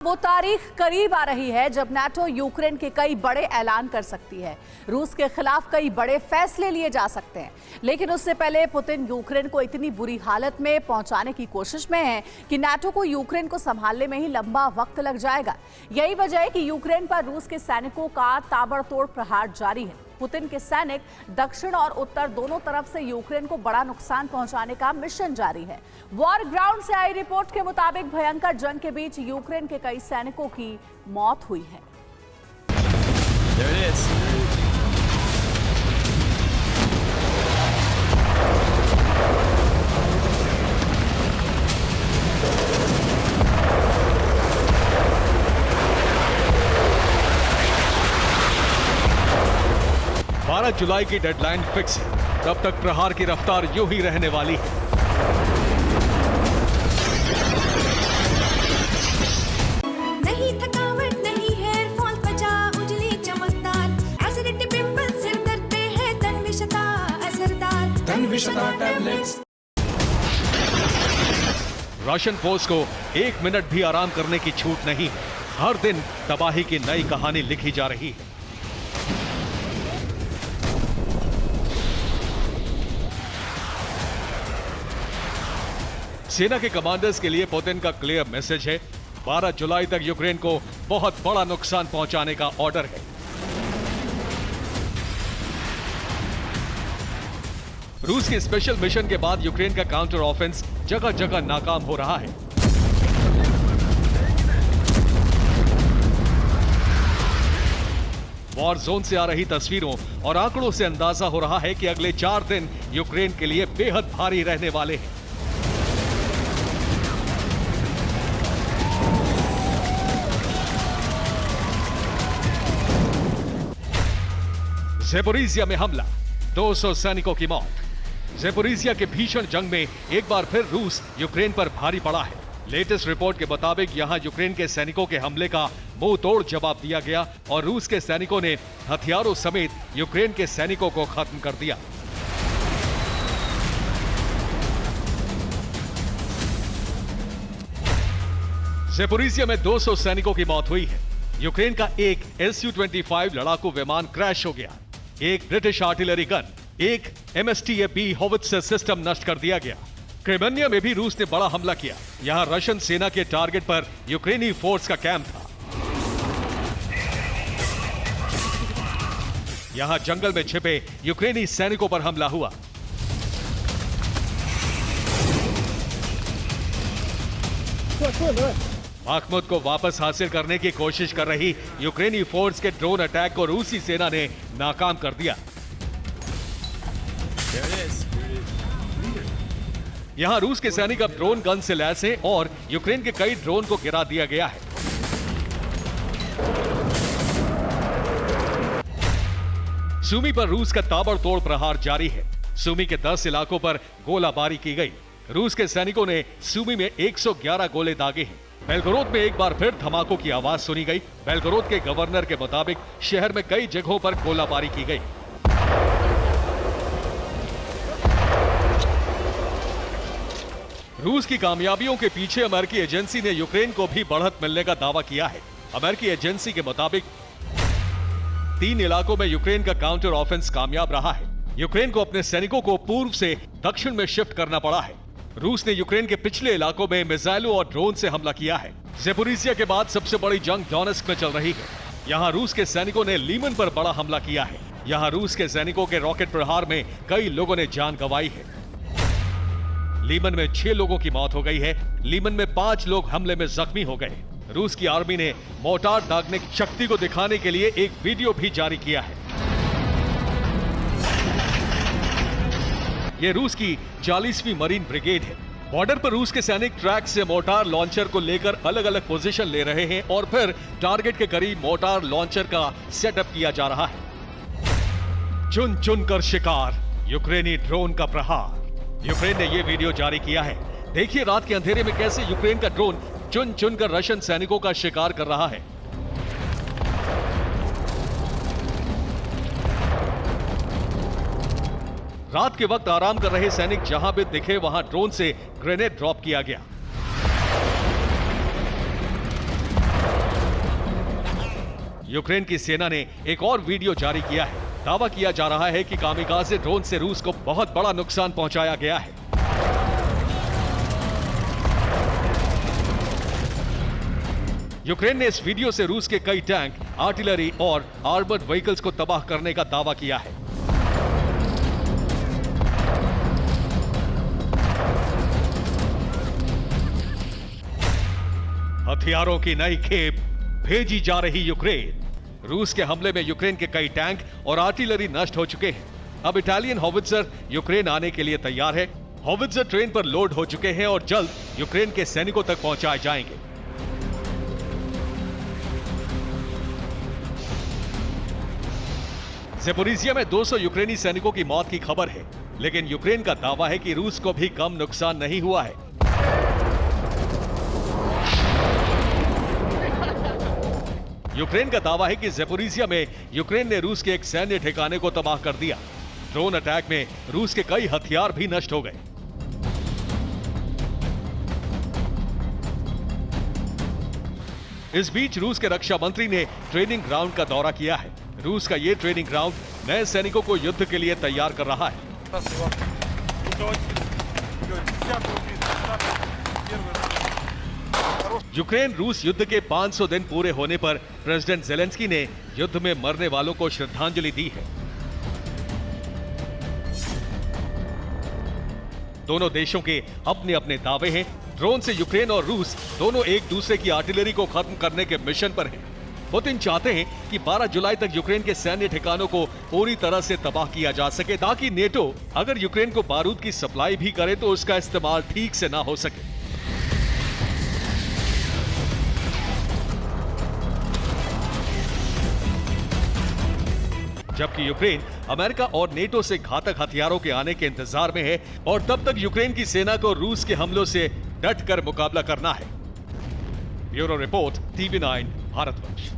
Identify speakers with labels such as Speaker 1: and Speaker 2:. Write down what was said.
Speaker 1: वो तारीख करीब आ रही है जब नाटो यूक्रेन के कई बड़े ऐलान कर सकती है। रूस के खिलाफ कई बड़े फैसले लिए जा सकते हैं, लेकिन उससे पहले पुतिन यूक्रेन को इतनी बुरी हालत में पहुंचाने की कोशिश में है कि नाटो को यूक्रेन को संभालने में ही लंबा वक्त लग जाएगा। यही वजह है कि यूक्रेन पर रूस के सैनिकों का ताबड़तोड़ प्रहार जारी है। पुतिन के सैनिक दक्षिण और उत्तर दोनों तरफ से यूक्रेन को बड़ा नुकसान पहुंचाने का मिशन जारी है। वॉर ग्राउंड से आई रिपोर्ट के मुताबिक भयंकर जंग के बीच यूक्रेन के कई सैनिकों की मौत हुई है।
Speaker 2: There it is.
Speaker 3: जुलाई की डेडलाइन फिक्स है, तब तक प्रहार की रफ्तार यूं ही रहने वाली है।
Speaker 4: नहीं थकावट, नहीं हेयर फॉल, त्वचा उजली चमकदार, एसिडिटी, पिंपल, सिर दर्द पे है तन्विशता असरदार, तन्विशता टैबलेट्स।
Speaker 3: रशियन फोर्स को एक मिनट भी आराम करने की छूट नहीं है। हर दिन तबाही की नई कहानी लिखी जा रही है। सेना के कमांडर्स के लिए पुतिन का क्लियर मैसेज है। 12 जुलाई तक यूक्रेन को बहुत बड़ा नुकसान पहुंचाने का ऑर्डर है। रूस के स्पेशल मिशन के बाद यूक्रेन का काउंटर ऑफेंस जगह जगह नाकाम हो रहा है। वॉर जोन से आ रही तस्वीरों और आंकड़ों से अंदाजा हो रहा है कि अगले 4 दिन यूक्रेन के लिए बेहद भारी रहने वाले हैं। ज़ेपोरिज़िया में हमला, 200 सैनिकों की मौत। ज़ेपोरिज़िया के भीषण जंग में एक बार फिर रूस यूक्रेन पर भारी पड़ा है। लेटेस्ट रिपोर्ट के मुताबिक यहां यूक्रेन के सैनिकों के हमले का मुंह तोड़ जवाब दिया गया और रूस के सैनिकों ने हथियारों समेत यूक्रेन के सैनिकों को खत्म कर दिया। ज़ेपोरिज़िया में 200 सैनिकों की मौत हुई है। यूक्रेन का एक Su-25 लड़ाकू विमान क्रैश हो गया। एक ब्रिटिश आर्टिलरी गन, एक MSTAB होवित्जर सिस्टम नष्ट कर दिया गया। क्रेमेनिया में भी रूस ने बड़ा हमला किया। यहां रशियन सेना के टारगेट पर यूक्रेनी फोर्स का कैंप था। यहां जंगल में छिपे यूक्रेनी सैनिकों पर हमला हुआ। बाखमुत को वापस हासिल करने की कोशिश कर रही यूक्रेनी फोर्स के ड्रोन अटैक को रूसी सेना ने नाकाम कर दिया।
Speaker 2: There it is.
Speaker 3: यहां रूस के सैनिक अब ड्रोन गन से लैस हैं और यूक्रेन के कई ड्रोन को गिरा दिया गया है। सूमी पर रूस का ताबड़तोड़ प्रहार जारी है। सूमी के 10 इलाकों पर गोलाबारी की गई। रूस के सैनिकों ने सूमी में 111 गोले दागे हैं। बेलगोरोद में एक बार फिर धमाकों की आवाज सुनी गई। बेलगोरोद के गवर्नर के मुताबिक शहर में कई जगहों पर गोलाबारी की गई। रूस की कामयाबियों के पीछे अमेरिकी एजेंसी ने यूक्रेन को भी बढ़त मिलने का दावा किया है। अमेरिकी एजेंसी के मुताबिक 3 इलाकों में यूक्रेन का काउंटर ऑफेंस कामयाब रहा है। यूक्रेन को अपने सैनिकों को पूर्व से दक्षिण में शिफ्ट करना पड़ा है। रूस ने यूक्रेन के पिछले इलाकों में मिसाइलों और ड्रोन से हमला किया है। ज़ेपोरिज़िया के बाद सबसे बड़ी जंग डोनेस्क में चल रही है। यहां रूस के सैनिकों ने लीमन पर बड़ा हमला किया है। यहां रूस के सैनिकों के रॉकेट प्रहार में कई लोगों ने जान गंवाई है। लीमन में 6 लोगों की मौत हो गई है। लीमन में 5 लोग हमले में जख्मी हो गए। रूस की आर्मी ने मोर्टार दागने की शक्ति को दिखाने के लिए एक वीडियो भी जारी किया है। यह रूस की 40वीं मरीन ब्रिगेड है। बॉर्डर पर रूस के सैनिक ट्रैक से मोर्टार लॉन्चर को लेकर अलग अलग पोजीशन ले रहे हैं और फिर टारगेट के करीब मोर्टार लॉन्चर का सेटअप किया जा रहा है। चुन चुन कर शिकार, यूक्रेनी ड्रोन का प्रहार। यूक्रेन ने यह वीडियो जारी किया है। देखिए रात के अंधेरे में कैसे यूक्रेन का ड्रोन चुन चुन कर रशियन सैनिकों का शिकार कर रहा है। रात के वक्त आराम कर रहे सैनिक जहां भी दिखे वहां ड्रोन से ग्रेनेड ड्रॉप किया गया। यूक्रेन की सेना ने एक और वीडियो जारी किया है। दावा किया जा रहा है कि कामिकाज़े ड्रोन से रूस को बहुत बड़ा नुकसान पहुंचाया गया है। यूक्रेन ने इस वीडियो से रूस के कई टैंक, आर्टिलरी और आर्मर्ड व्हीकल्स को तबाह करने का दावा किया है। हथियारों की नई खेप भेजी जा रही यूक्रेन। रूस के हमले में यूक्रेन के कई टैंक और आर्टिलरी नष्ट हो चुके हैं। अब इटालियन हॉवित्जर यूक्रेन आने के लिए तैयार है। हॉवित्जर ट्रेन पर लोड हो चुके हैं और जल्द यूक्रेन के सैनिकों तक पहुंचाए जाएंगे। ज़ेपोरिज़िया में 200 यूक्रेनी सैनिकों की मौत की खबर है, लेकिन यूक्रेन का दावा है कि रूस को भी कम नुकसान नहीं हुआ है। यूक्रेन का दावा है कि ज़ेपोरिज़िया में यूक्रेन ने रूस के एक सैन्य ठिकाने को तबाह कर दिया। ड्रोन अटैक में रूस के कई हथियार भी नष्ट हो गए। इस बीच रूस के रक्षा मंत्री ने ट्रेनिंग ग्राउंड का दौरा किया है। रूस का ये ट्रेनिंग ग्राउंड नए सैनिकों को युद्ध के लिए तैयार कर रहा है। यूक्रेन रूस युद्ध के 500 दिन पूरे होने पर प्रेसिडेंट ज़ेलेंस्की ने युद्ध में मरने वालों को श्रद्धांजलि दी है। दोनों देशों के अपने अपने दावे हैं। ड्रोन से यूक्रेन और रूस दोनों एक दूसरे की आर्टिलरी को खत्म करने के मिशन पर हैं। पुतिन चाहते हैं कि 12 जुलाई तक यूक्रेन के सैन्य ठिकानों को पूरी तरह से तबाह किया जा सके, ताकि नेटो अगर यूक्रेन को बारूद की सप्लाई भी करे तो उसका इस्तेमाल ठीक से ना हो सके। जबकि यूक्रेन अमेरिका और नेटो से घातक हथियारों के आने के इंतजार में है और तब तक यूक्रेन की सेना को रूस के हमलों से डट कर मुकाबला करना है। Bureau report, TV9 Bharatvarsh.